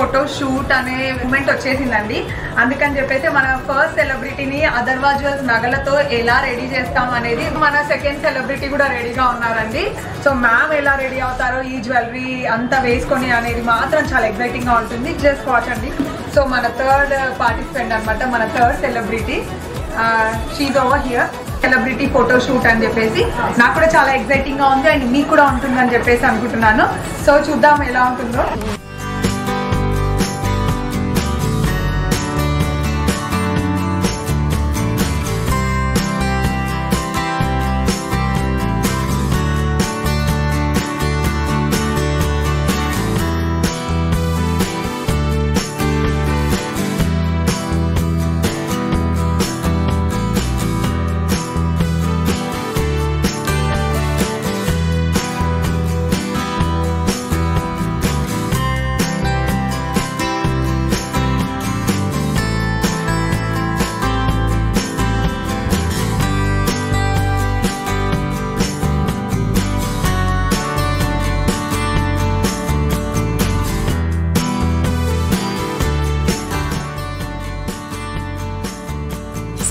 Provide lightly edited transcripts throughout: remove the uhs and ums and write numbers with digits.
Photo shoot అనే moment వచ్చేసిందండి. అందుకని చెప్పేసి మన ఫస్ట్ సెలబ్రిటీని అథర్వా జ్యువెల్స్ నగలతో ఎలా రెడీ చేస్తాం అనేది మన సెకండ్ సెలబ్రిటీ కూడా రెడీగా ఉన్నారండి. సో మ్యామ్ ఎలా రెడీ అవుతారో ఈ జ్యువెలరీ అంతా వేసుకొని అనేది మాత్రం చాలా ఎక్సైటింగ్ గా ఉంటుంది. జస్ట్ వాచ్ అండి. సో మన థర్డ్ పార్టిసిపెంట్ అనమాట, మన third celebrity, she's over here. Celebrity photo shoot అని చెప్పేసి నాకు కూడా చాలా ఎక్సైటింగ్ గా ఉంది అండ్ మీకు కూడా ఉంటుందని చెప్పేసి అనుకుంటున్నాను. సో చూద్దాం ఎలా ఉంటుందో.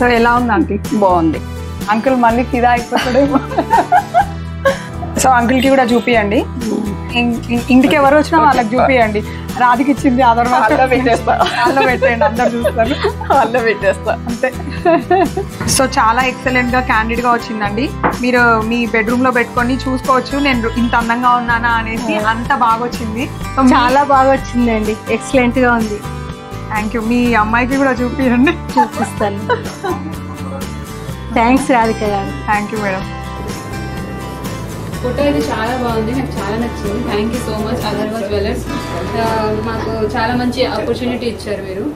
సో ఎలా ఉంది ఆంటీ? బాగుంది. అంకుల్ మళ్ళీ ఫిదా అయిపోతాడేమో. సో అంకుల్ కి కూడా చూపియండి. ఇంటికి ఎవరు వచ్చినా వాళ్ళకి చూపియండి. రాధికి ఇచ్చింది ఆధార్ అల్లో పెట్టేస్తా, అల్లో పెట్టేయండి, అందరు చూస్తారు. అల్లో పెట్టేస్తా అంతే. సో చాలా ఎక్సలెంట్ గా క్యాండిడ్ గా వచ్చిందండి. మీరు మీ బెడ్రూమ్ లో పెట్టుకొని చూసుకోవచ్చు నేను ఇంత అందంగా ఉన్నానా అనేసి. అంత బాగా వచ్చింది. చాలా బాగా వచ్చిందండి, ఎక్సలెంట్ గా ఉంది. Thank you. మీ అమ్మాయికి కూడా చూపియండి. చూపిస్తాను. థ్యాంక్స్ రాధిక గారు. Thank you madam. ఫోటో అయితే చాలా బాగుంది, నాకు చాలా నచ్చింది. Thank you so much Atharva jewellers. మాకు చాలా మంచి ఆపర్చునిటీ ఇచ్చారు మీరు.